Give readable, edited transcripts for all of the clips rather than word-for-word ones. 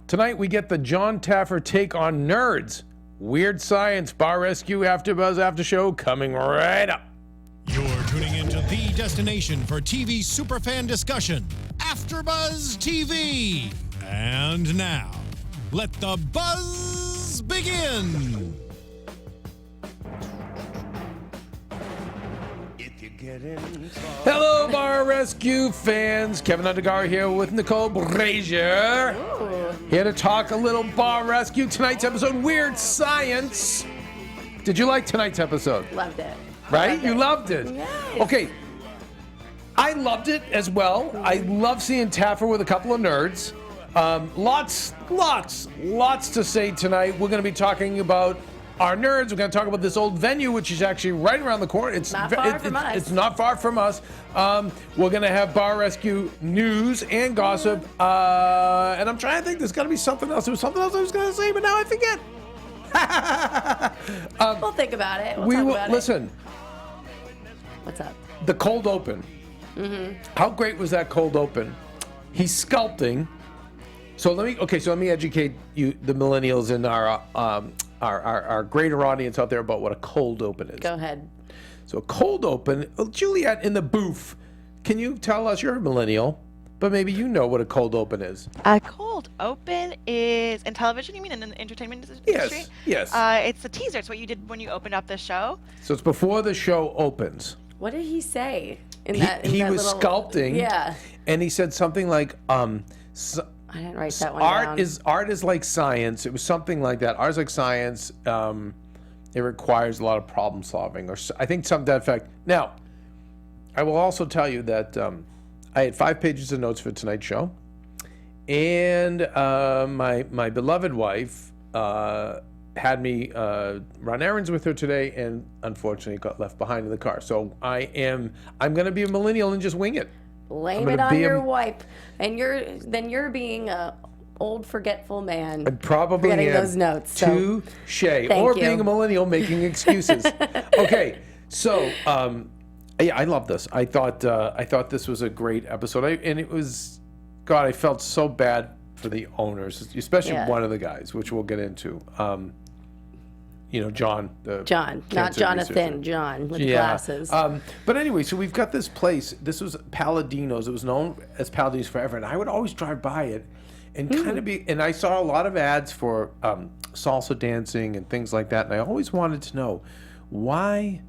Tonight we get the Jon Taffer take on nerds. Weird Science, Bar Rescue, AFTERBUZZ After Show coming right up. You're tuning into the destination for TV superfan discussion, AFTERBUZZ TV. And now, let the buzz begin. Hello, Bar Rescue fans. Keven Undergaro here with Nicole Brajer. Here to talk a little Bar Rescue. Tonight's episode, Weird Science. Did you like tonight's episode? Loved it. Right? You loved it. Yes. Okay. I loved it as well. I love seeing Taffer with a couple of nerds. Lots to say tonight. We're going to be talking about our nerds. We're going to talk about this old venue, which is actually right around the corner. It's not far from us. It's not far from us. We're going to have Bar Rescue news and gossip. And I'm trying to think. There's got to be something else. There was something else I was going to say, but now I forget. We'll think about it. We'll talk about listen. it. What's up? The cold open. How great was that cold open? He's sculpting. So let me educate you, the millennials, and our greater audience out there about what a cold open is. Go ahead. So a cold open, Juliet in the booth, can you tell us, you're a millennial, but maybe you know what a cold open is. A cold open is in television, you mean, in the entertainment industry? Yes. It's a teaser. It's what you did when you opened up the show. So it's before the show opens. What did he say? He was sculpting. Yeah. And he said something like, I didn't write that one down. Art is like science. It was something like that. Art is like science. It requires a lot of problem solving, or I think something to that effect. Now, I will also tell you that I had 5 pages of notes for tonight's show, and my beloved wife had me run errands with her today, and unfortunately got left behind in the car. So I'm going to be a millennial and just wing it. Blame it on your wife, and you're being a old forgetful man. I probably forgetting am. Those notes. Touche. Or being a millennial making excuses. Okay, so yeah, I love this. I thought this was a great episode, and it was. God, I felt so bad for the owners, especially one of the guys, which we'll get into. John. Not Jonathan. John with glasses. But anyway, so we've got this place. This was Palladino's. It was known as Paddys Forever, and I would always drive by it, and and I saw a lot of ads for salsa dancing and things like that, and I always wanted to know why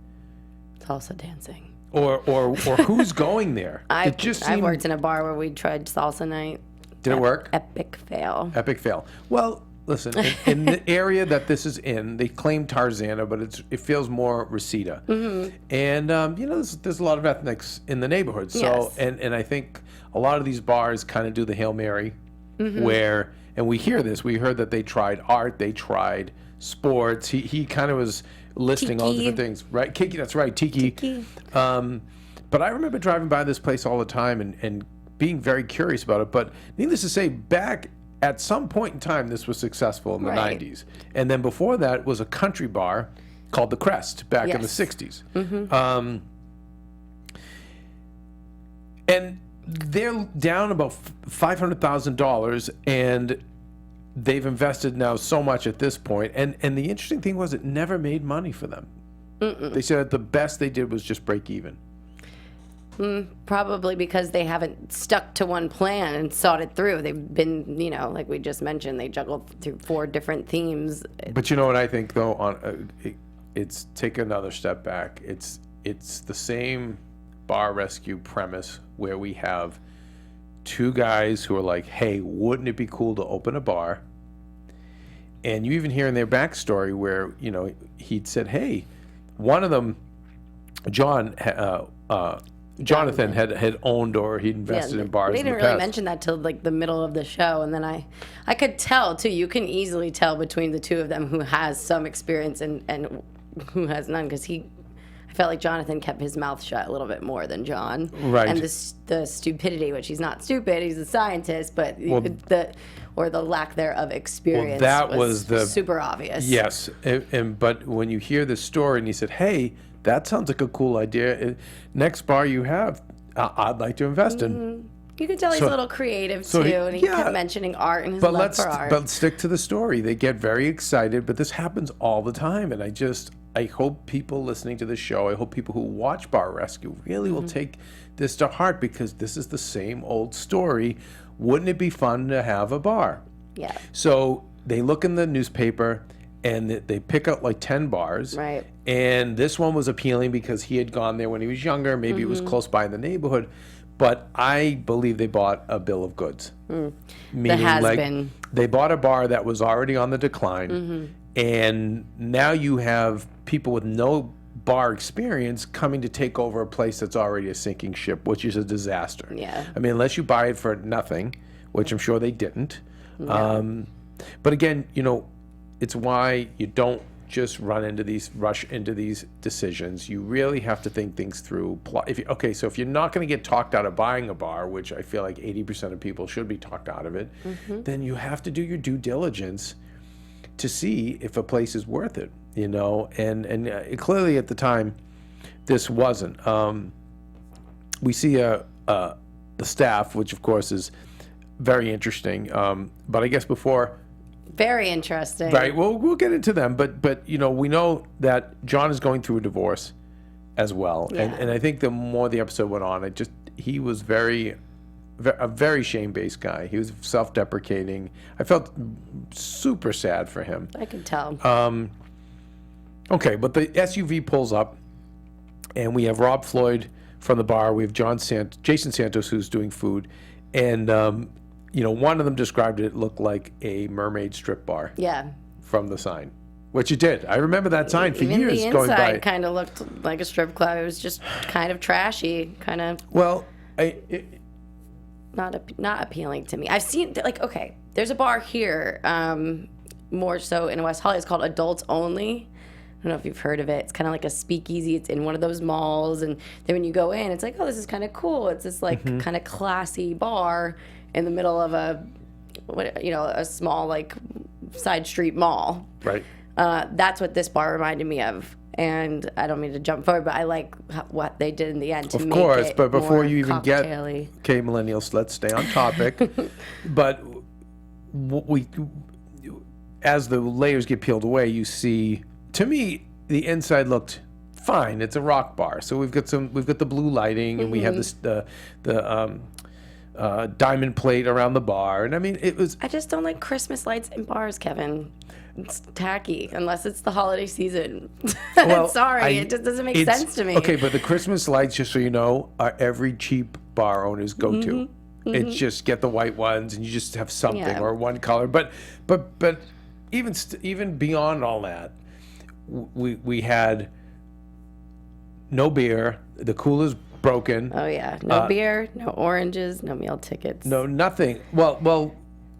salsa dancing, or who's going there. I worked in a bar where we tried salsa night. Did it work? Epic fail. Epic fail. Well. Listen, in the area that this is in, they claim Tarzana, but it feels more Reseda. And, there's a lot of ethnics in the neighborhood. So, and I think a lot of these bars kind of do the Hail Mary, and we hear this. We heard that they tried art, they tried sports. He kind of was listing all different things. Right? Kiki, that's right, Tiki. But I remember driving by this place all the time and being very curious about it. But needless to say, at some point in time, this was successful in the 90s. And then before that was a country bar called The Crest back in the 60s. And they're down about $500,000, and they've invested now so much at this point. And the interesting thing was it never made money for them. They said the best they did was just break even. Probably because they haven't stuck to one plan and thought it through. They've been, like we just mentioned, they juggled through 4 different themes. But you know what I think, though? It's take another step back. It's the same Bar Rescue premise where we have 2 guys who are like, hey, wouldn't it be cool to open a bar? And you even hear in their backstory where, he'd said, hey, one of them, Jonathan had owned or he'd invested in bars. They didn't really mention that till like the middle of the show, and then I could tell too. You can easily tell between the 2 of them who has some experience and who has none, because I felt like Jonathan kept his mouth shut a little bit more than John. Right. And the stupidity, which he's not stupid, he's a scientist, but the lack thereof experience was super obvious. Yes, but when you hear this story and he said, hey, that sounds like a cool idea. Next bar you have, I'd like to invest in. You could tell he's a little creative too, and he kept mentioning art and his love for art. But stick to the story. They get very excited, but this happens all the time, and I hope people listening to this show, I hope people who watch Bar Rescue really will take this to heart, because this is the same old story. Wouldn't it be fun to have a bar? Yeah. So they look in the newspaper and they pick out like 10 bars. Right. And this one was appealing because he had gone there when he was younger. Maybe it was close by in the neighborhood. But I believe they bought a bill of goods. Meaning, they bought a bar that was already on the decline. And now you have people with no bar experience coming to take over a place that's already a sinking ship, which is a disaster. Yeah. I mean, unless you buy it for nothing, which I'm sure they didn't. No. But again, it's why you don't just rush into these decisions. You really have to think things through. So if you're not going to get talked out of buying a bar, which I feel like 80% of people should be talked out of it, then you have to do your due diligence to see if a place is worth it, and clearly at the time, this wasn't. We see the staff, which of course is very interesting, but I guess before... Very interesting. Right. Well, we'll get into them, but we know that Jon is going through a divorce as well, and I think the more the episode went on, he was a very shame-based guy. He was self-deprecating. I felt super sad for him. I could tell. Okay, but the SUV pulls up, and we have Rob Floyd from the bar. We have Jason Santos, who's doing food, and one of them described it looked like a mermaid strip bar. Yeah. From the sign, which it did. I remember that sign for Even years the going by. The inside kind of looked like a strip club. It was just kind of trashy, kind of. Well, not appealing to me. I've seen there's a bar here, more so in West Hollywood. It's called Adults Only. I don't know if you've heard of it. It's kind of like a speakeasy. It's in one of those malls, and then when you go in, it's like, oh, this is kind of cool. It's this kind of classy bar in the middle of a small side street mall. Right. That's what this bar reminded me of. And I don't mean to jump forward, but I like what they did in the end to make it more cocktail-y. But before you even get... Okay, millennials, let's stay on topic. But as the layers get peeled away, you see... To me, the inside looked fine. It's a rock bar. So we've got the blue lighting, and we have this the diamond plate around the bar. And I mean, it was... I just don't like Christmas lights in bars, Kevin. It's tacky, unless it's the holiday season. Well, sorry, it just doesn't make sense to me. Okay, but the Christmas lights, just so you know, are every cheap bar owner's go-to. It's just get the white ones, and you just have something or one color. But even beyond all that, we had no beer. The cooler's broken. Oh yeah, no beer, no oranges, no meal tickets. No, nothing. Well, no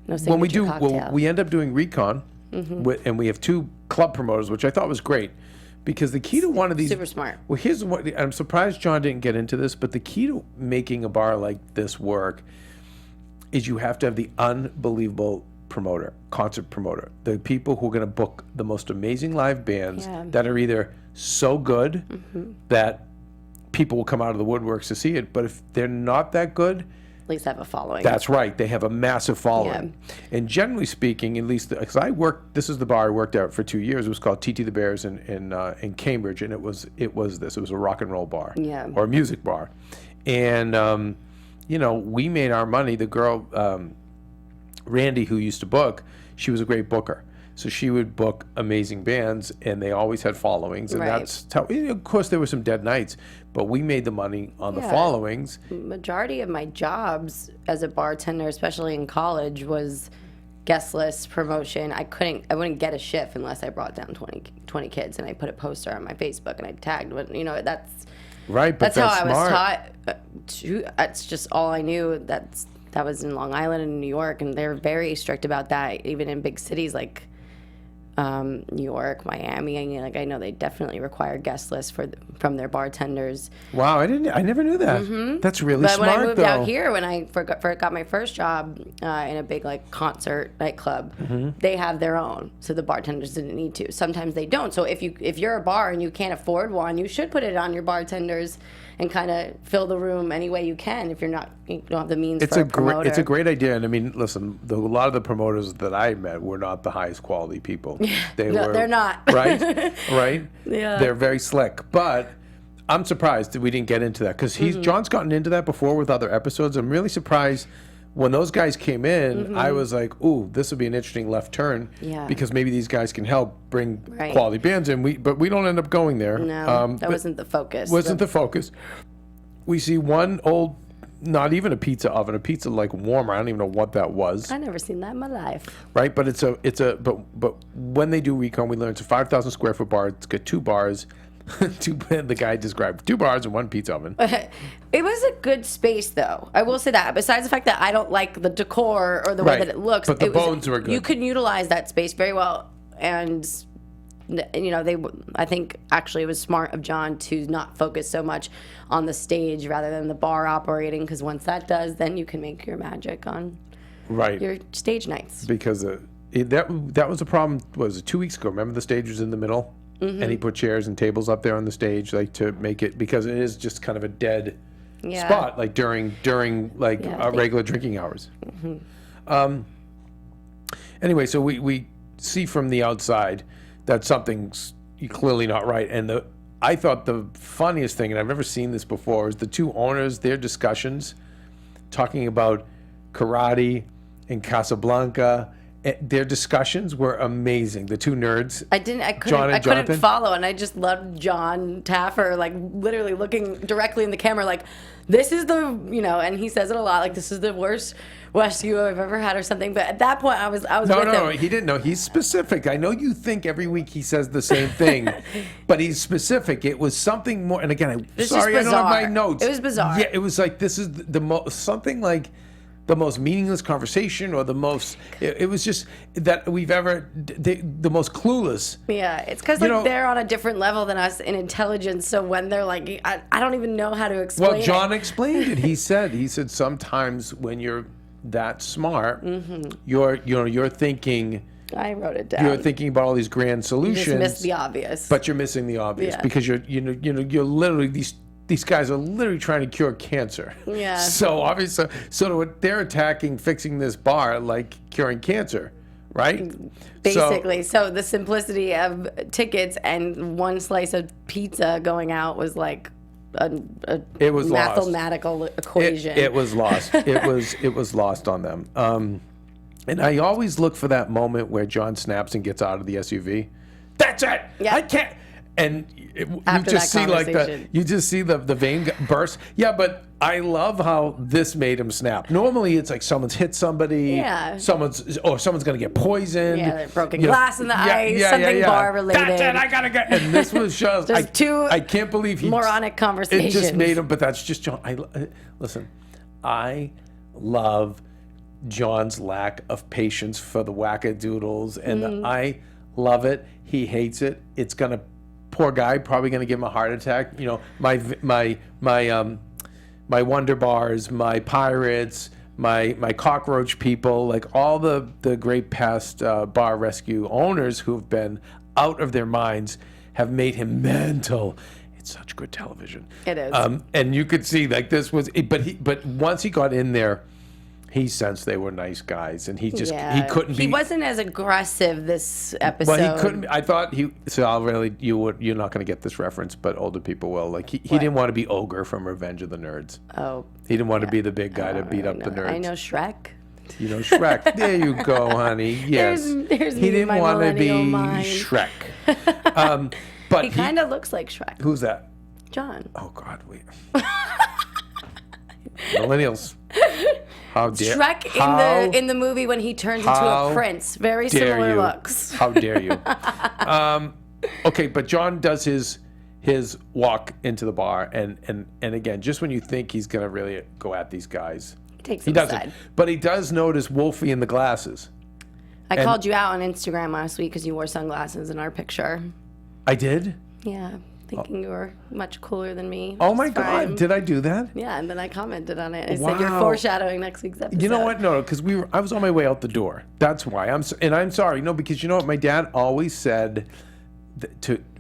when we cocktail. we end up doing recon, and we have 2 club promoters, which I thought was great, because the key to one of these... Super smart. Well, here's what... I'm surprised Jon didn't get into this, but the key to making a bar like this work is you have to have the unbelievable concert promoter. The people who are going to book the most amazing live bands that are either so good that people will come out of the woodworks to see it, but if they're not that good... At least have a following. That's right. They have a massive following. Yeah. And generally speaking, at least because this is the bar I worked at for 2 years. It was called TT the Bears in Cambridge, and it was a rock and roll bar, or a music bar, and we made our money. The girl Randy, who used to book, she was a great booker. So she would book amazing bands, and they always had followings. And that's how, of course, there were some dead nights, but we made the money on the followings. Majority of my jobs as a bartender, especially in college, was guest list promotion. I wouldn't get a shift unless I brought down 20 kids, and I put a poster on my Facebook, and I tagged. That's right. But that's how I was taught. That's just all I knew. That was in Long Island and New York, and they're very strict about that, even in big cities like New York, Miami. I know they definitely require guest lists from their bartenders. Wow, I never knew that. That's really smart. But when I moved out here, when I got my first job in a big concert nightclub, they have their own, so the bartenders didn't need to. Sometimes they don't. So if you're a bar and you can't afford one, you should put it on your bartenders and kind of fill the room any way you can. If you don't have the means for a promoter. It's a great idea, and I mean, listen, a lot of the promoters that I met were not the highest quality people. They're not. Right, right. Yeah, they're very slick, but I'm surprised that we didn't get into that because John's gotten into that before with other episodes. I'm really surprised. When those guys came in, I was like, ooh, this would be an interesting left turn because maybe these guys can help bring quality bands in. But we don't end up going there. No, that wasn't the focus. Wasn't the focus. We see one old, not even a pizza oven, a pizza like warmer. I don't even know what that was. I never seen that in my life. Right, but but when they do recon, we learn it's a 5,000 square foot bar. It's got 2 bars. The guy described 2 bars and 1 pizza oven. It was a good space, though. I will say that. Besides the fact that I don't like the decor or the way that it looks, but the bones were good. You could utilize that space very well, and you know, I think actually it was smart of Jon to not focus so much on the stage rather than the bar operating, because once that does, then you can make your magic on your stage nights. Because that was a problem. Was it 2 weeks ago? Remember the stage was in the middle. And he put chairs and tables up there on the stage, like to make it, because it is just kind of a dead spot, like during like regular drinking hours. Anyway, so we see from the outside that something's clearly not right, and I thought the funniest thing, and I've never seen this before, is the 2 owners, their discussions, talking about karate and Casablanca. Their discussions were amazing. The 2 nerds. I couldn't follow, and I just loved Jon Taffer, like literally looking directly in the camera, like, this is the, you know, and he says it a lot, like, this is the worst rescue I've ever had or something. But at that point, I was with him. No, he didn't know. He's specific. I know you think every week he says the same thing, but he's specific. It was something more. And again, I don't have my notes. It was bizarre. Yeah, it was like, this is the most, something like the most meaningless conversation, or the most, it was just that we've ever, the most clueless. Yeah, it's because like they're on a different level than us in intelligence, so when they're like, I don't even know how to explain it. Well, Jon explained it. He said sometimes when you're that smart, you're thinking, I wrote it down. You're thinking about all these grand solutions. You just missed the obvious. But you're missing the obvious because you're literally these guys are literally trying to cure cancer. Yeah. So obviously, they're attacking fixing this bar like curing cancer, right? Basically. So the simplicity of tickets and 1 slice of pizza going out was like a mathematical equation. It was lost. It was lost on them. And I always look for that moment where Jon snaps and gets out of the SUV. That's it. Yeah. I can't. And you just see the vein burst. Yeah, but I love how this made him snap. Normally, it's like someone's hit somebody. Yeah. Someone's gonna get poisoned. Yeah, broken glass in the ice. Something bar related. That's it. I gotta get. And this was just I can't believe he moronic conversations. It just made him. But that's just Jon. Listen, I love Jon's lack of patience for the wackadoodles, and I love it. He hates it. It's gonna. Poor guy, probably going to give him a heart attack. You know, my Wonder Bars, my Pirates, my Cockroach people, like all the great past bar rescue owners who have been out of their minds have made him mental. It's such good television. It is. And you could see like this was, but once he got in there, he sensed they were nice guys, and he couldn't be. He wasn't as aggressive this episode. Well, he couldn't. I thought he. So you're not going to get this reference, but older people will. Like he didn't want to be Ogre from Revenge of the Nerds. Oh. He didn't want to be the big guy to beat up the nerds. I know Shrek. You know Shrek. There you go, honey. Yes. There's he didn't want to be mind. Shrek. But he kind of looks like Shrek. Who's that? Jon. Oh God, wait. Millennials. How dare Shrek in the movie when he turns into a prince. Very similar looks. How dare you? Okay, but Jon does his walk into the bar, and again, just when you think he's gonna really go at these guys, he doesn't. But he does notice Wolfie in the glasses. I called you out on Instagram last week because you wore sunglasses in our picture. I did? Yeah. Thinking you were much cooler than me. Oh my God! Did I do that? Yeah, and then I commented on it. I said you're foreshadowing next week's episode. You know what? No, because I was on my way out the door. That's why I'm sorry. No, because you know what? My dad always said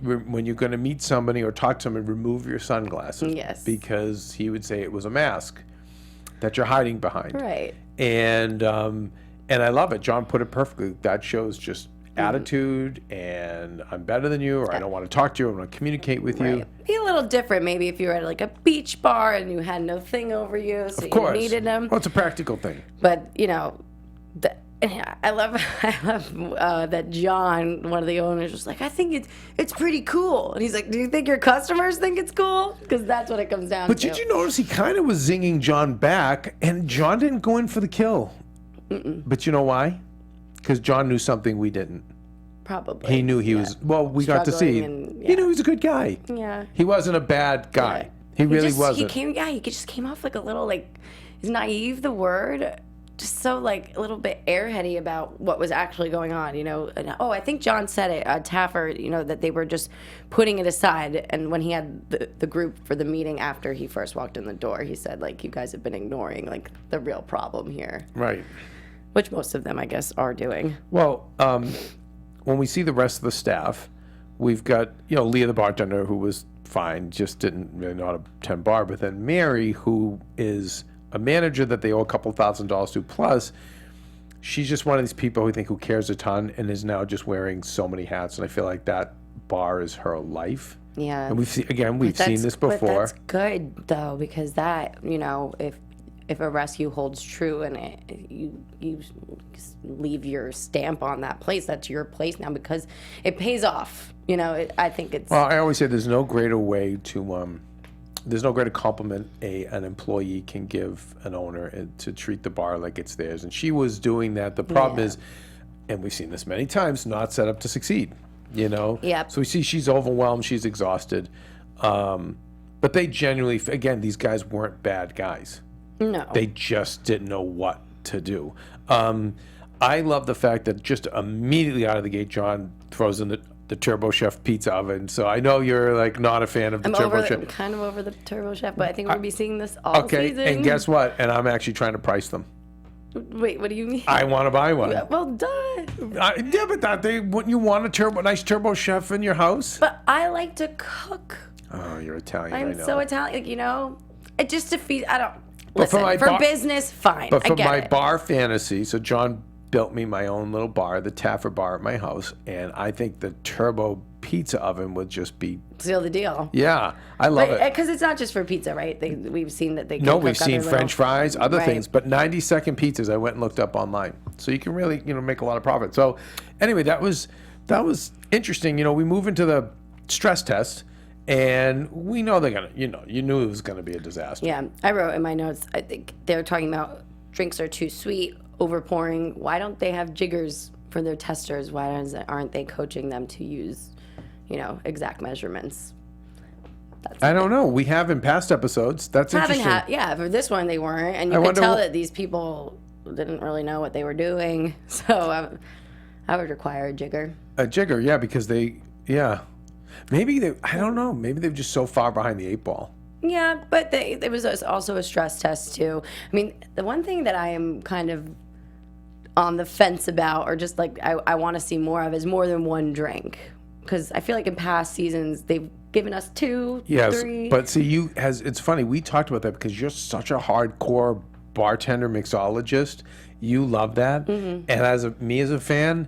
when you're going to meet somebody or talk to someone, remove your sunglasses. Yes. Because he would say it was a mask. that you're hiding behind. Right. And I love it. Jon put it perfectly. That shows just attitude, and I'm better than you, or I don't want to talk to you, I want to communicate with you. Be a little different maybe if you were at like a beach bar and you had no thing over you, so Of course. you needed him. Well, it's a practical thing. But I love that Jon, one of the owners, was like, I think it's pretty cool. And he's like, do you think your customers think it's cool? Because that's what it comes down to. But did you notice he kind of was zinging Jon back, and Jon didn't go in for the kill? But you know why? Because Jon knew something we didn't. Probably. He knew he was, well, we got to see. And, He knew he was a good guy. Yeah. He wasn't a bad guy. Yeah. He really wasn't. He just came off like a little, like, is naive the word? Just so, like, a little bit airheady about what was actually going on, you know? And, I think Jon said it, Taffer, you know, that they were just putting it aside. And when he had the group for the meeting after he first walked in the door, he said, like, you guys have been ignoring, like, the real problem here. Right. Which most of them, I guess, are doing. Well, when we see the rest of the staff, we've got, Leah, the bartender, who was fine, just didn't really know how to tend bar. But then Mary, who is a manager that they owe a couple $1,000s to, plus she's just one of these people who cares a ton and is now just wearing so many hats. And I feel like that bar is her life. Yeah. And we've seen this before. But that's good, though, because that, if a rescue holds true and you leave your stamp on that place, that's your place now because it pays off. I think it's... Well, I always say there's no greater way to... there's no greater compliment an employee can give an owner to treat the bar like it's theirs. And she was doing that. The problem is, and we've seen this many times, not set up to succeed, Yep. So we see she's overwhelmed, she's exhausted. But they genuinely, again, these guys weren't bad guys. No. They just didn't know what to do. I love the fact that just immediately out of the gate, Jon throws in the Turbo Chef pizza oven. So I know you're like not a fan of the Turbo Chef. I'm kind of over the Turbo Chef, but I think we're going to be seeing this all season. Okay, and guess what? And I'm actually trying to price them. Wait, what do you mean? I want to buy one. Well, duh. Yeah, but wouldn't you want a nice Turbo Chef in your house? But I like to cook. Oh, you're Italian, I I'm know. so Italian, it just defeats, I don't, But listen, for business, fine, But for I get my it. bar fantasy, so Jon built me my own little bar, the Taffer bar at my house, and I think the Turbo pizza oven would just be... Seal the deal. Yeah, I love it. Because it's not just for pizza, right? We've seen that they can No, cook we've seen other French fries, other Right. things, but 90-second pizzas I went and looked up online. So you can really, make a lot of profit. So anyway, that was interesting. We move into the stress test, and we know they're going to, you knew it was going to be a disaster. Yeah, I wrote in my notes, I think they're talking about drinks are too sweet, overpouring. Why don't they have jiggers for their testers? Why aren't they coaching them to use, exact measurements? I don't know. We have in past episodes. That's interesting. For this one they weren't, and you could tell that these people didn't really know what they were doing. So I would require a jigger. A jigger, yeah, because maybe I don't know. Maybe they're just so far behind the 8 ball. Yeah, but it was also a stress test too. I mean, the one thing that I am kind of on the fence about, or just like I want to see more of, is more than one drink. Because I feel like in past seasons they've given us 2, 3. But see, it's funny. We talked about that because you're such a hardcore bartender mixologist. You love that, and as a fan,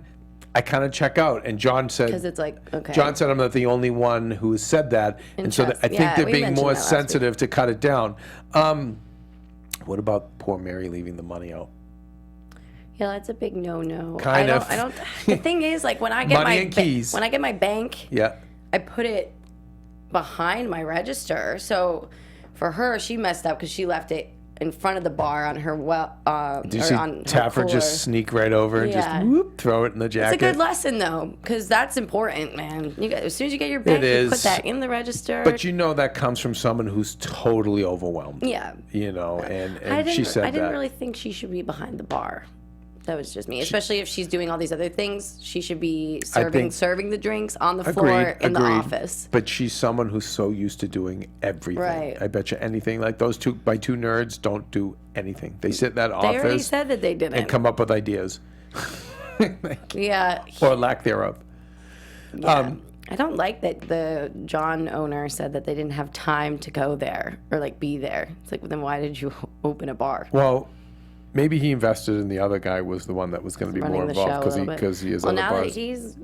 I kind of check out. And Jon said, because it's like, okay. Jon said I'm not the only one who has said that, and so I think they're being more sensitive to cut it down. What about poor Mary leaving the money out? Yeah, that's a big no-no. Kind of. I don't. The thing is, like when I get Money and keys. when I get my bank, Yeah. I put it behind my register. So for her, she messed up because she left it in front of the bar on her Do you see Taffer just sneak right over and just whoop, throw it in the jacket? It's a good lesson though, because that's important, man. As soon as you get your bank, you put that in the register. But that comes from someone who's totally overwhelmed. Yeah. And she said that. I didn't really think she should be behind the bar. That was just me. Especially if she's doing all these other things, she should be serving the drinks on the floor in the office. But she's someone who's so used to doing everything. Right. I bet you anything. Like those two nerds don't do anything. They sit in that office. They already said that they didn't. And come up with ideas. Yeah. Or lack thereof. Yeah. I don't like that the John owner said that they didn't have time to go there or like be there. It's like, well, then why did you open a bar? Well, maybe he invested in the other guy was the one that was going to be more involved because he is well, other now bars. that he's,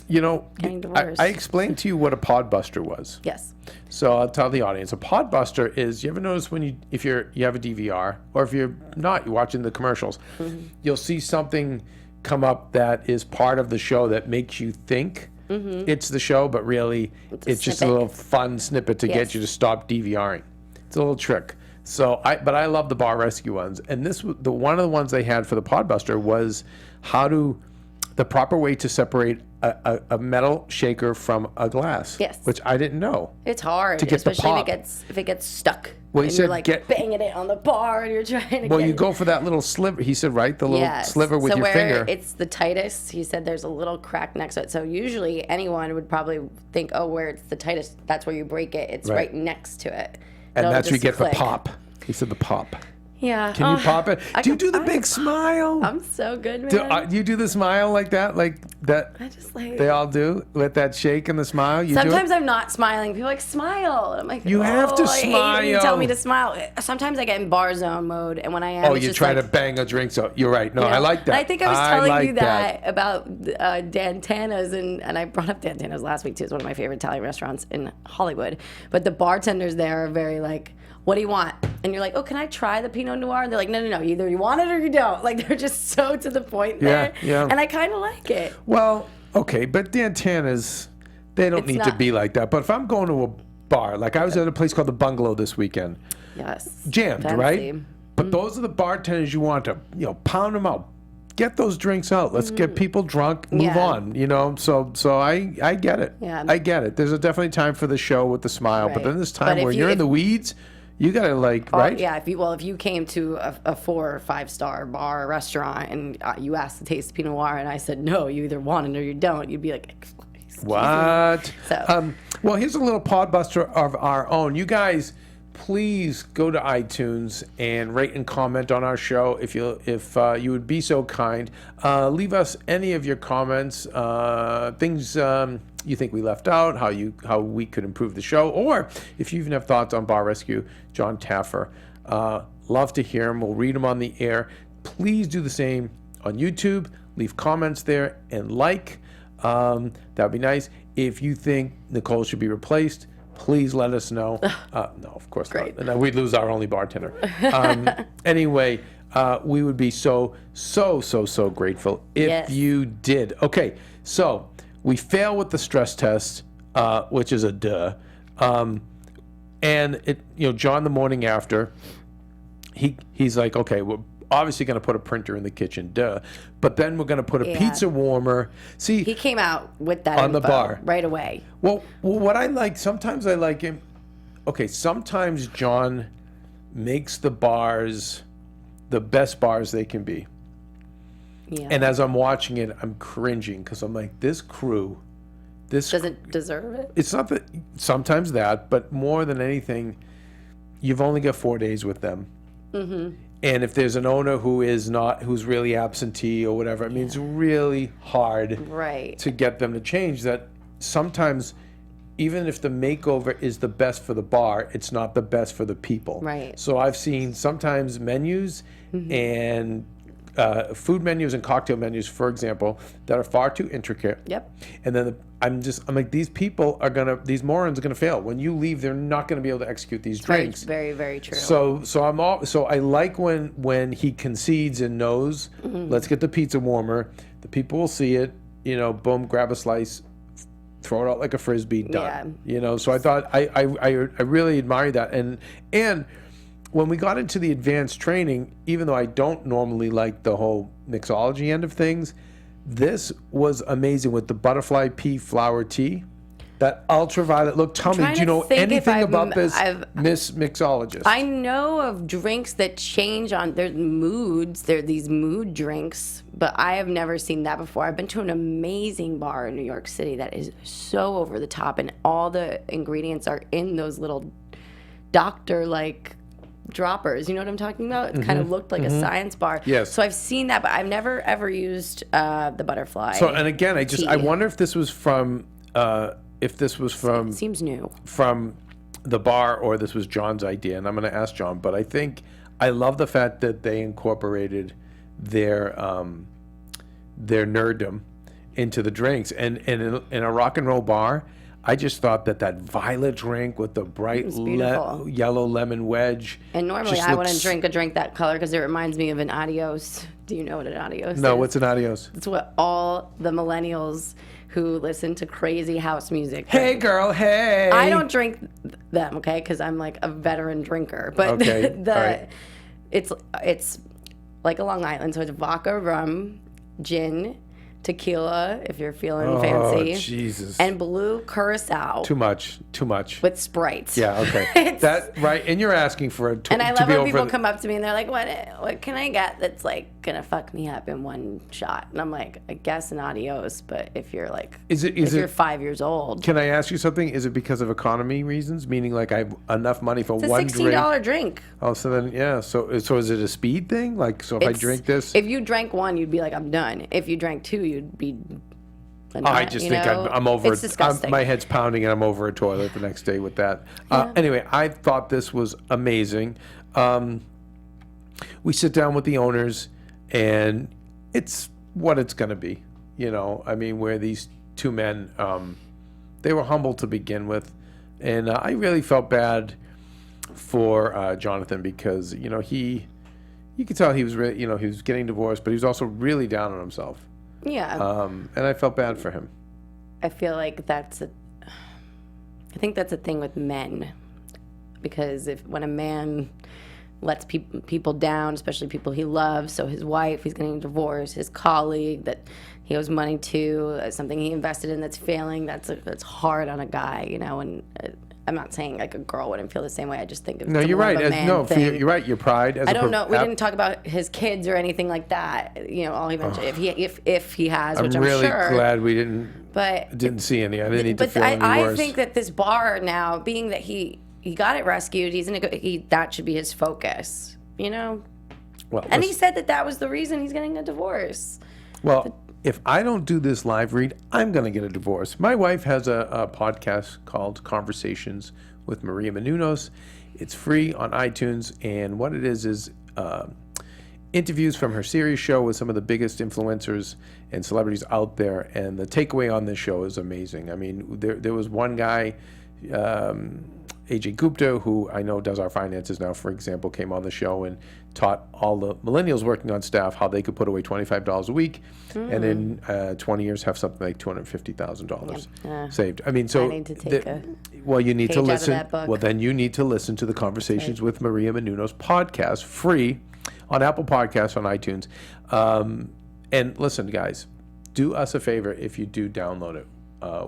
Getting divorced. I explained to you what a podbuster was. Yes. So I'll tell the audience. A podbuster is, you ever notice when you have a DVR, or if you're not, you're watching the commercials, you'll see something come up that is part of the show that makes you think it's the show, but really it's just a little fun snippet to get you to stop DVRing. It's a little trick. So but I love the Bar Rescue ones, and this one of the ones they had for the podbuster was the proper way to separate a metal shaker from a glass. Yes. Which I didn't know. It's hard, to get the especially pop. if it gets stuck. Well, he and said you're like banging it on the bar and you're trying to Well, get you it. go for that little sliver. He said, right? The little sliver with so your where finger. it's the tightest, he said there's a little crack next to it. So usually anyone would probably think, oh, where it's the tightest, that's where you break it. It's right next to it. And It'll that's where you just get the click. pop. He said the pop. Yeah. Can you pop it? Do you do the big smile? I'm so good, man. Do you do the smile like that? Like that? I just like... They all do? With that shake and the smile? You Sometimes do it? I'm not smiling. People are like, smile. And I'm like, You have to I hate when you smile. tell me to smile. Sometimes I get in bar zone mode, and when I am, Oh, it's you're just trying like, to bang a drink. So you're right. No, I like that. And I think I was telling you that about Dan Tana's, and I brought up Dan Tana's last week too. It's one of my favorite Italian restaurants in Hollywood. But the bartenders there are very like, what do you want? And you're like, oh, can I try the Pinot Noir? And they're like, no. Either you want it or you don't. Like, they're just so to the point there. Yeah. And I kind of like it. Well, okay, but Dan Tana's, they don't need to be like that. But if I'm going to a bar, like I was at a place called the Bungalow this weekend. Yes. Jammed, Fancy. right? But those are the bartenders you want to, pound them out. Get those drinks out. Let's get people drunk. Move on. So I get it. Yeah. I get it. There's definitely time for the show with the smile, but Right. then there's But time if where you- you're in if- the weeds. You gotta right? Yeah. If you came to a 4 or 5 star bar or restaurant and you asked to taste Pinot Noir and I said no, you either want it or you don't, you'd be like, excuse me. What? So- Well, here's a little podbuster of our own. You guys, please go to iTunes and rate and comment on our show if you would be so kind. Leave us any of your comments, things you think we left out, how we could improve the show, or if you even have thoughts on Bar Rescue, Jon Taffer. Love to hear them. We'll read them on the air. Please do the same on YouTube. Leave comments there and like. That'd be nice. If you think Nicole should be replaced, please let us know. No, of course not. And we'd lose our only bartender. Anyway, we would be so grateful if you did. Okay, so we fail with the stress test, which is a duh. And John, the morning after, he's like, okay, we're obviously going to put a printer in the kitchen, duh. But then we're going to put a pizza warmer. See, he came out with that on the info bar right away. Well, what I like, sometimes I like him. Okay, sometimes John makes the bars the best bars they can be. Yeah. And as I'm watching it, I'm cringing because I'm like, this crew, doesn't deserve it. It's not that, sometimes that, but more than anything, you've only got 4 days with them. Mm-hmm. And if there's an owner who's really absentee or whatever, I mean, it's really hard to get them to change that. Sometimes, even if the makeover is the best for the bar, it's not the best for the people. Right. So I've seen sometimes menus and food menus and cocktail menus, for example, that are far too intricate. Yep. And then I'm like, these morons are gonna fail. When you leave, they're not gonna be able to execute these drinks. Very, very true. So I like when he concedes and knows, let's get the pizza warmer. The people will see it, boom, grab a slice, throw it out like a frisbee, done. Yeah. So I thought I really admire that. And when we got into the advanced training, even though I don't normally like the whole mixology end of things, this was amazing with the butterfly pea flower tea. That ultraviolet look. Tell me, do you know anything about this, Miss Mixologist? I know of drinks that change on their moods. They're these mood drinks, but I have never seen that before. I've been to an amazing bar in New York City that is so over the top, and all the ingredients are in those little doctor-like droppers. You know what I'm talking about? It kind of looked like a science bar. Yes. So I've seen that, but I've never ever used the butterfly. So, and again, I tea. wonder if this was from, It seems new. from the bar or this was John's idea, and I'm going to ask John. But I love the fact that they incorporated their nerddom into the drinks, and in a rock and roll bar. I just thought that violet drink with the bright yellow lemon wedge. And normally I wouldn't drink a drink that color because it reminds me of an adios. Do you know what an adios is? No, what's an adios? It's what all the millennials who listen to crazy house music Hey, drink. girl, hey. I don't drink them, okay, because I'm like a veteran drinker. But Okay, all right. it's like a Long Island, so it's vodka, rum, gin, tequila, if you're feeling fancy. Oh, Jesus. And blue curacao. Too much. With Sprite. Yeah, okay. That right, and you're asking for it to And I to love be when over people come up to me and they're like, what can I get that's like gonna fuck me up in one shot? And I'm like, I guess an adios, but if you're like Is it you're 5 years old. Can I ask you something? Is it because of economy reasons? Meaning like I have enough money for It's one a $16 drink. Oh, so then yeah. So is it a speed thing? Like so if I drink this, If you drank one, you'd be like, I'm done. If you drank two, you'd be I just think I'm over it's it. disgusting. My head's pounding and I'm over a toilet the next day with that. Anyway, I thought this was amazing. We sit down with the owners and it's what it's going to be. You know, I mean, where these two men, they were humble to begin with. And I really felt bad for Jonathan because, you know, you could tell he was really, you know, he was getting divorced, but he was also really down on himself. Yeah. And I felt bad for him. I feel like I think that's a thing with men, because when a man lets people down, especially people he loves, so his wife, he's getting divorced, his colleague that he owes money to, something he invested in that's failing, that's hard on a guy, you know. And I'm not saying like a girl wouldn't feel the same way. I just think it's no, you're right. A man No, thing. you're right. Your pride. As I don't know. We didn't talk about his kids or anything like that. You know, all he mentioned if he has, which I'm really sure. glad we didn't see any. I didn't need to feel any worse. I think that this bar now, being that he got it rescued, that should be his focus. You know. Well, and he said that was the reason he's getting a divorce. Well, if I don't do this live read, I'm going to get a divorce. My wife has a podcast called Conversations with Maria Menounos. It's free on iTunes, and what it is interviews from her series show with some of the biggest influencers and celebrities out there, and the takeaway on this show is amazing. I mean, there was one guy, AJ Gupta, who I know does our finances now, for example, came on the show and taught all the millennials working on staff how they could put away $25 a week and in 20 years have something like $250,000 saved. I mean, so I need to take you need to page out of listen. that book. Well, then you need to listen to the Conversations with Maria Menounos podcast, free on Apple Podcasts, on iTunes. And listen, guys, do us a favor if you do download it.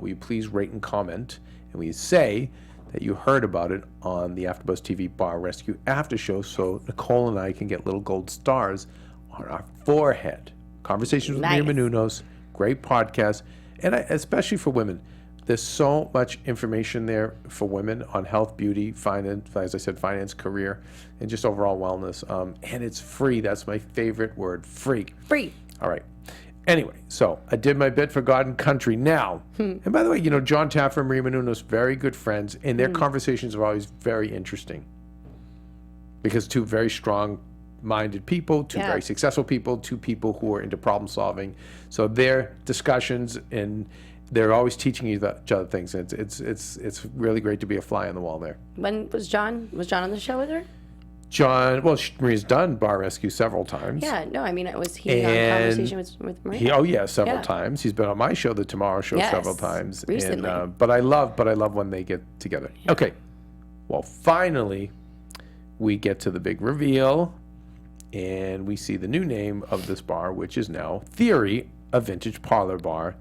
Will you please rate and comment? And we say that you heard about it on the AFTERBUZZ TV Bar Rescue after show, so Nicole and I can get little gold stars on our forehead. Conversations with Maria Menounos, great podcast, and especially for women. There's so much information there for women on health, beauty, finance, as I said, finance, career, and just overall wellness. And it's free. That's my favorite word, free. Free. All right. Anyway, so I did my bit for God and Country now. And by the way, you know, Jon Taffer and Maria Menounos, very good friends, and their conversations are always very interesting. Because two very strong-minded people, two very successful people, two people who are into problem solving. So their discussions, and they're always teaching each other things. It's really great to be a fly on the wall there. When was John on the show with her? John, well, Maria's done Bar Rescue several times. Yeah, no, I mean, was he on Conversation with Maria? Several times. He's been on my show, The Tomorrow Show, several times. Recently. And, but I love when they get together. Yeah. Okay, well, finally, we get to the big reveal, and we see the new name of this bar, which is now Theory, a vintage parlor bar.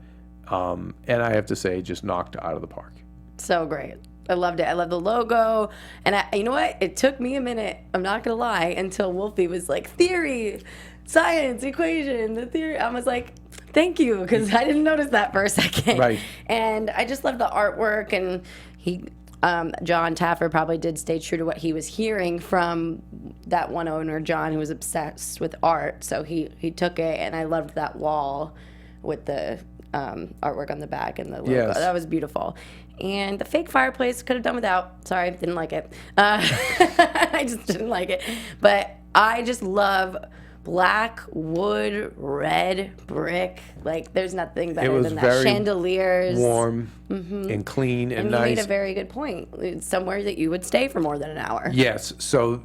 And I have to say, just knocked out of the park. So great. I loved it. I love the logo. And you know what? It took me a minute, I'm not going to lie, until Wolfie was like, theory, science, equation, the theory. I was like, thank you, because I didn't notice that for a second. Right. And I just love the artwork. And he Jon Taffer probably did stay true to what he was hearing from that one owner, John, who was obsessed with art. So he took it, and I loved that wall with the artwork on the back and the logo. Yes. That was beautiful. And the fake fireplace could have done without. Sorry, didn't like it. I just didn't like it. But I just love black wood, red brick. Like, there's nothing better than that. Very chandeliers. warm and clean and And nice. you made a very good point. It's somewhere that you would stay for more than an hour. Yes. So,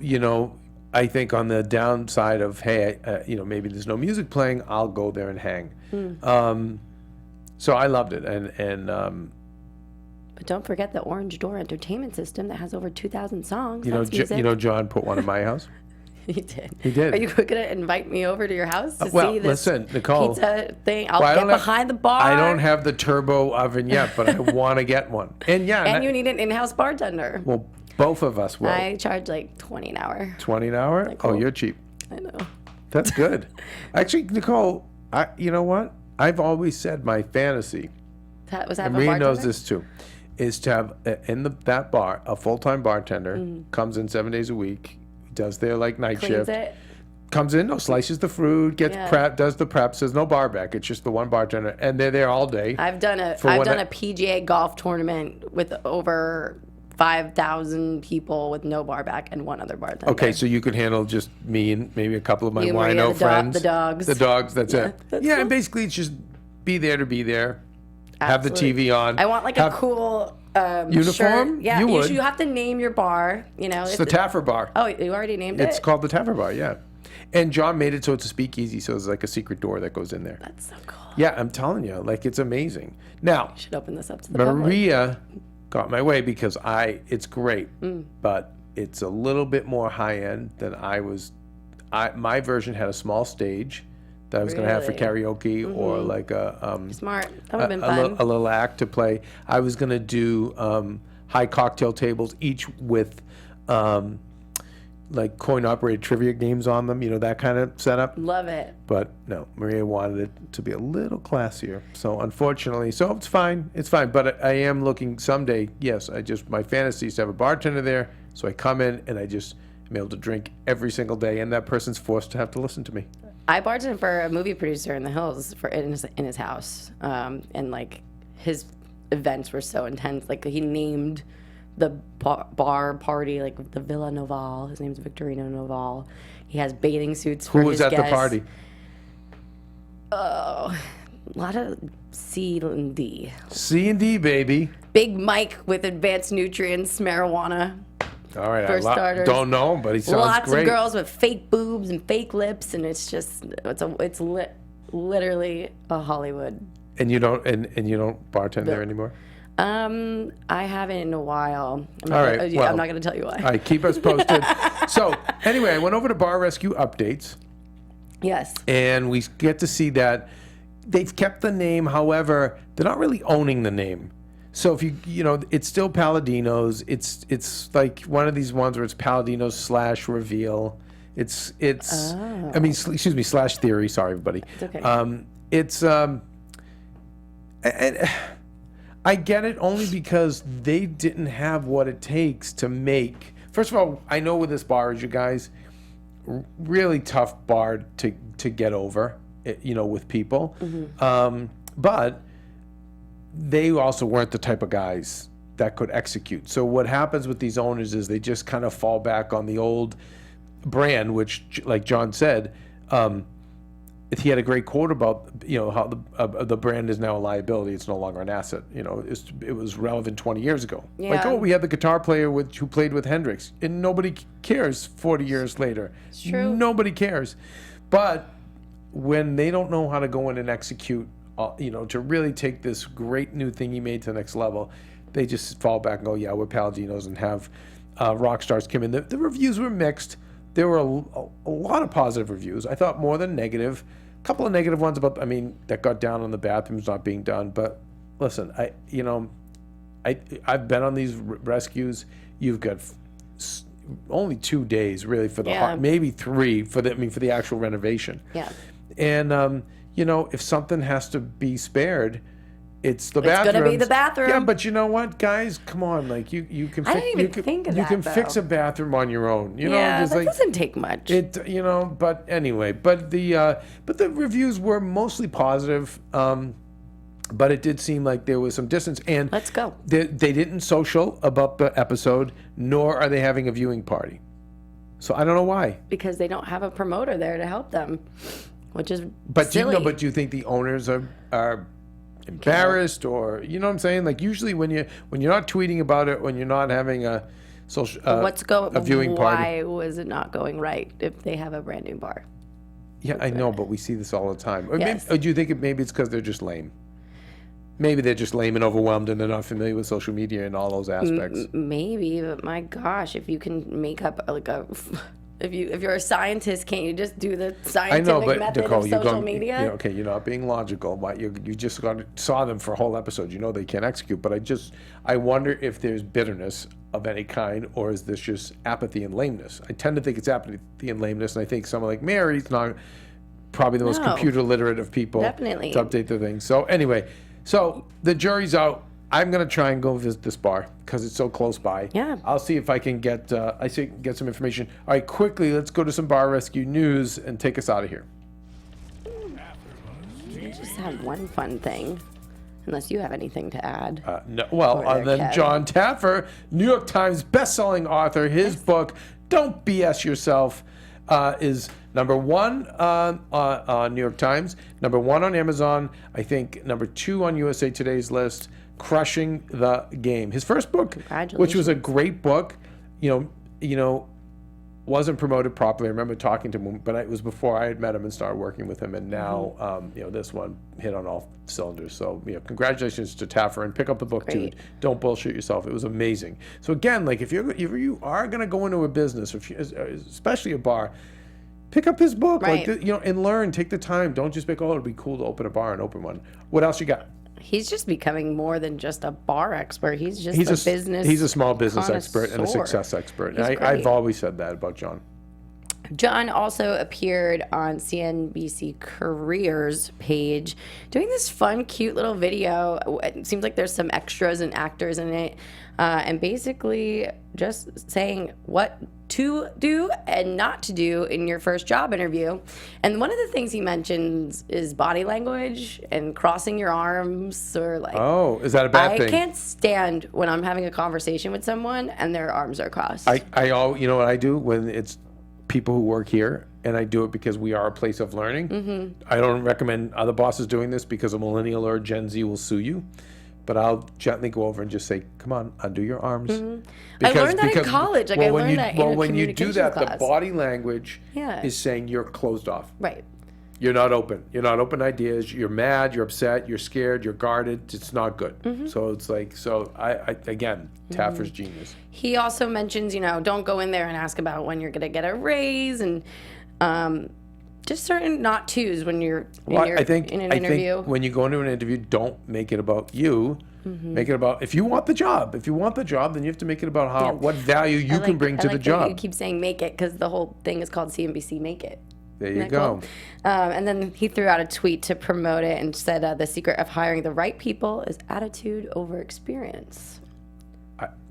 I think on the downside of, hey, maybe there's no music playing, I'll go there and hang. So I loved it. And But don't forget the Orange Door entertainment system that has over 2,000 songs. you know, John put one in my house. He did. He did. Are you going to invite me over to your house to Well, see this listen, Nicole. pizza thing? I'll Well, I get don't have- behind the bar. I don't have the turbo oven yet, but I want to get one. And yeah, And you need an in-house bartender. well, both of us will. I charge like $20 an hour. 20 an hour? Nicole. Oh, you're cheap. I know. That's good. Actually, Nicole, you know what? I've always said my fantasy, Was that and a Maria bartender? knows this too, is to have that bar a full-time bartender, comes in 7 days a week, does their night Cleans shift, it. comes in, slices the fruit, gets Yeah. prep, does the prep, says no bar back. It's just the one bartender, and they're there all day. I've done a when PGA golf tournament with over 5,000 people with no bar back and one other bartender. Okay, so you could handle just me and maybe a couple of my You, Maria, wino the friends. the dogs. The dogs, that's it. that's Yeah, cool. and basically it's just be there to be there. Have the Absolutely. TV on. I want like have, a cool uniform? shirt. Yeah, You would. you have to name your bar. It's the Taffer Bar. Oh, you already named It's it? called the Taffer Bar, yeah. And John made it so it's a speakeasy, so it's like a secret door that goes in there. That's so cool. Yeah, I'm telling you, it's amazing. Now, I should open this up to the public. Maria got my way because it's great, but it's a little bit more high end than I was. My version had a small stage that I was going to have for Really? karaoke or like a Smart. That would have been a fun. little act to play. I was going to do high cocktail tables, each with like coin operated trivia games on them, that kind of setup. Love it. But no, Maria wanted it to be a little classier. So unfortunately, it's fine. It's fine. But I am looking someday, yes, my fantasy is to have a bartender there. So I come in and I just am able to drink every single day. And that person's forced to have to listen to me. I bartended for a movie producer in the hills in his house. And like his events were so intense. Like he named the bar party like the Villa Noval. His name's Victorino Noval. He has bathing suits for Who was his at guests. the party? Oh, a lot of C and D. C&D, baby. Big Mike with advanced nutrients, marijuana. All right, For starters. don't know him, but he sounds Lots great. of girls with fake boobs and fake lips, and it's just literally a Hollywood. And you don't bartend there anymore? I haven't in a while. I'm All not right, gonna, well, I'm not going to tell you why. All right, keep us posted. So anyway, I went over to Bar Rescue updates. Yes. And we get to see that they've kept the name. However, they're not really owning the name. So if it's still Palladino's. It's like one of these ones where it's Palladino's / Reveal. It's I mean, excuse me, / Theory. Sorry, everybody. It's okay. And I get it only because they didn't have what it takes to make. First of all, I know with this bar, you guys, really tough bar to get over, with people. But they also weren't the type of guys that could execute. So what happens with these owners is they just kind of fall back on the old brand, which, like John said, he had a great quote about how the brand is now a liability. It's no longer an asset. It was relevant 20 years ago. Like, Yeah. we had the guitar player who played with Hendrix, and nobody cares 40 years later. It's true. Nobody cares. But when they don't know how to go in and execute, to really take this great new thing he made to the next level, they just fall back and go, yeah, we're Palladino's, and have rock stars come in. The reviews were mixed. There were a lot of positive reviews. I thought more than negative. A couple of negative ones that got down on the bathrooms not being done. But listen, I've been on these rescues. You've got only 2 days really for the maybe 3 for the actual renovation. Yeah. And if something has to be spared, It's the It's bathroom. gonna be the bathroom. Yeah, but you know what, guys? Come on, like you can. I didn't even think of you that, can though. fix a bathroom on your own. You know, Yeah, just that like doesn't take much. it. You know, but anyway, but the reviews were mostly positive. But it did seem like there was some distance, and Let's go. They didn't social about the episode, nor are they having a viewing party. So I don't know why. Because they don't have a promoter there to help them, which is But silly. do you think the owners are embarrassed, or you know what I'm saying? Like usually when you're not tweeting about it, when you're not having a social a viewing party. Why was it not going right if they have a brand new bar? Yeah, I know, but we see this all the time. Or, Yes. or do you think maybe it's because they're just lame? Maybe they're just lame and overwhelmed, and they're not familiar with social media and all those aspects. Maybe, but my gosh, if you can make up like a, if you're a scientist, can't you just do the I scientific know, but method Nicole, of you're social going. media? Okay, you're not being logical. But you just saw them for a whole episode. You know they can't execute. But I wonder if there's bitterness of any kind, or is this just apathy and lameness? I tend to think it's apathy and lameness, and I think someone like Mary's not probably the most No. computer literate of people Definitely. to update the thing. So anyway, so the jury's out. I'm gonna try and go visit this bar because it's so close by. Yeah. I'll see if I can get get some information. All right, quickly, let's go to some bar rescue news and take us out of here. I just have one fun thing, unless you have anything to add. No, well, Over there, then Kev. Jon Taffer, New York Times best-selling author, his book "Don't BS Yourself" is number 1 on New York Times, number 1 on Amazon, I think number 2 on USA Today's list, crushing the game. His first book, which was a great book, you know, wasn't promoted properly. I remember talking to him, but it was before I had met him and started working with him, and now, this one hit on all cylinders. So, congratulations to Taffer, and pick up the book too. Great. Don't bullshit yourself. It was amazing. So again, like if you are going to go into a business, especially a bar, pick up his book, Right. and learn. Take the time. Don't just be oh, it'd be cool to open a bar and open one. What else you got? He's just becoming more than just a bar expert. He's just He's a business. He's a small business expert and a connoisseur. success expert. He's And great. I've always said that about Jon. John also appeared on CNBC Careers page doing this fun, cute little video. It seems like there's some extras and actors in it. And basically just saying what to do and not to do in your first job interview. And one of the things he mentions is body language and crossing your arms or like. Oh, is that a bad thing? I can't stand when I'm having a conversation with someone and their arms are crossed. You know what I do when it's people who work here, and I do it because we are a place of learning. Mm-hmm. I don't recommend other bosses doing this because a millennial or a Gen Z will sue you. But I'll gently go over and just say, "Come on, undo your arms." I learned that in college. Like, I learned that in a when you do communications that, class. the body language Yeah. is saying you're closed off. Right. You're not open. You're not open to ideas. You're mad. You're upset. You're scared. You're guarded. It's not good. Mm-hmm. So it's like, I again, Taffer's genius. He also mentions, don't go in there and ask about when you're going to get a raise and just certain not tos when you're in an interview. Think when you go into an interview, don't make it about you. Make it about if you want the job. If you want the job, then you have to make it about what value you can bring to the job. You keep saying make it because the whole thing is called CNBC Make It. There you go. Cool? And then he threw out a tweet to promote it and said the secret of hiring the right people is attitude over experience.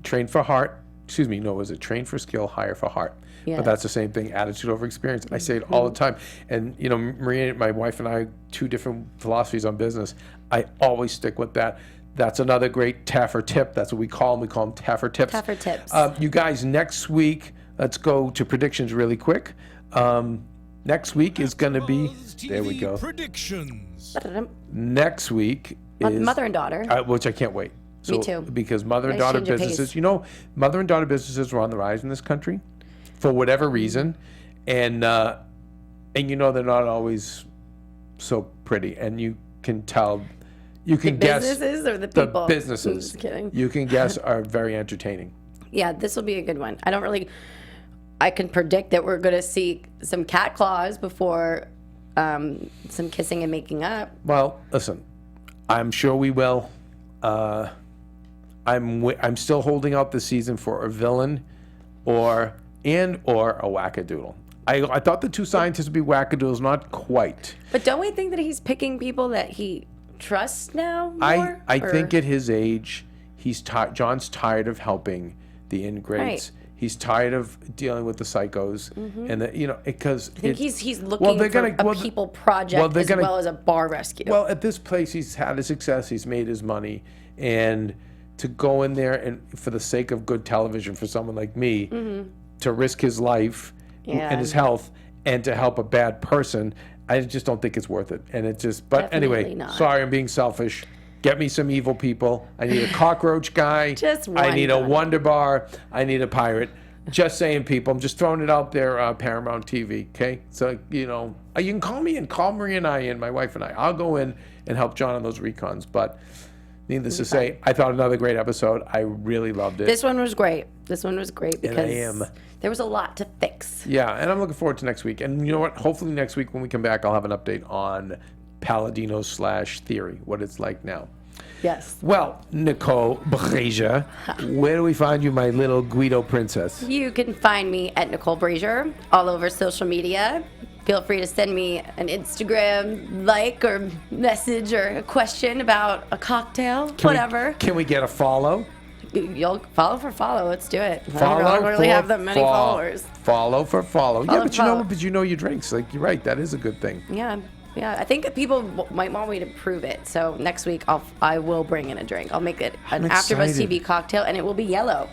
Train for heart. Excuse me. No, was it train for skill, hire for heart? Yeah. But that's the same thing. Attitude over experience. I say it all the time. And Maria, my wife, and I, 2 different philosophies on business. I always stick with that. That's another great Taffer tip. That's what we call them. We call them Taffer tips. Taffer tips. You guys, next week, let's go to predictions really quick. Next week is going to be. AFTERBUZZ There we TV go. Predictions. Next week is Mother and daughter. which I can't wait. So, Me too. Because mother and Nice daughter change of pace. businesses, mother and daughter businesses are on the rise in this country, for whatever reason, and they're not always so pretty, and you can tell, you can guess businesses or the the people? businesses. Just kidding. You can guess are very entertaining. Yeah, this will be a good one. I can predict that we're going to see some cat claws before some kissing and making up. Well, listen, I'm sure we will. I'm still holding out this season for a villain or a wackadoodle. I thought the 2 scientists would be wackadoodles, not quite. But don't we think that he's picking people that he trust now more? I think at his age, John's tired of helping the ingrates. Right. He's tired of dealing with the psychos, and because I think he's looking for a people project as well as a bar rescue. Well, at this place, he's had his success. He's made his money, and to go in there and for the sake of good television for someone like me, to risk his life and his health and to help a bad person, I just don't think it's worth it. And it just, but Definitely anyway, not. sorry, I'm being selfish. Get me some evil people. I need a cockroach guy. Just one I need a guy. Wonder Bar. I need a pirate. Just saying, people. I'm just throwing it out there, Paramount TV, okay? So, you can call me and call Maria and I in, my wife and I. I'll go in and help John on those recons. But needless to say, I thought another great episode. I really loved it. This one was great. Because there was a lot to fix. Yeah, and I'm looking forward to next week. And you know what? Hopefully next week when we come back, I'll have an update on Paladino/Theory, what it's like now. Yes. Well, Nicole Brajer, where do we find you, my little Guido princess? You can find me at Nicole Brajer all over social media. Feel free to send me an Instagram like or message or a question about a cocktail, whatever. Can we get a follow? You'll follow for follow. Let's do it. Follow I don't really for have that many followers. Follow for follow. Follow Yeah, for follow. but you know your drinks. Like, you're right. That is a good thing. Yeah. I think people might want me to prove it. So next week I will bring in a drink. I'll make it an AfterBuzz excited. TV cocktail, and it will be yellow.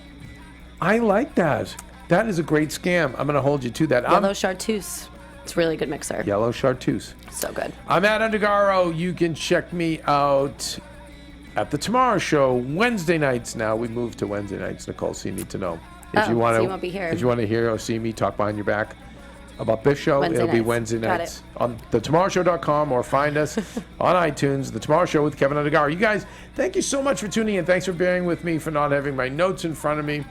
I like that. That is a great scam. I'm going to hold you to that. Yellow chartreuse. It's a really good mixer. Yellow chartreuse. So good. I'm at Undergaro. You can check me out at The Tomorrow Show Wednesday nights. Now we moved to Wednesday nights, Nicole, so you need to know. If so you won't be here. If you want to hear or see me talk behind your back about Biff Show, Wednesday it'll be nights. Wednesday Got nights on thetomorrowshow.com, or find us on iTunes, The Tomorrow Show with Keven Undergaro. You guys, thank you so much for tuning in. Thanks for bearing with me for not having my notes in front of me.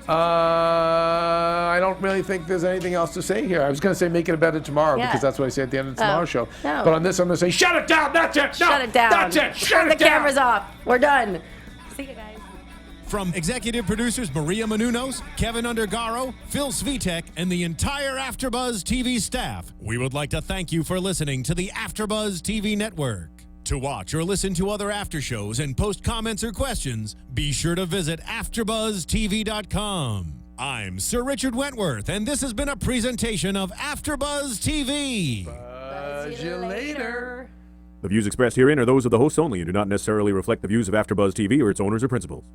I don't really think there's anything else to say here. I was going to say make it a better tomorrow because that's what I say at the end of the Tomorrow Show. No. But on this, I'm going to say shut it down. That's it. No, Shut it down. That's it. Turn the it down. cameras off. We're done. See you guys. From executive producers Maria Menounos, Keven Undergaro, Phil Svitek, and the entire AfterBuzz TV staff, we would like to thank you for listening to the AfterBuzz TV network. To watch or listen to other after shows and post comments or questions, be sure to visit AfterBuzzTV.com. I'm Sir Richard Wentworth, and this has been a presentation of AfterBuzz TV. Buzz you later. The views expressed herein are those of the hosts only and do not necessarily reflect the views of AfterBuzz TV or its owners or principals.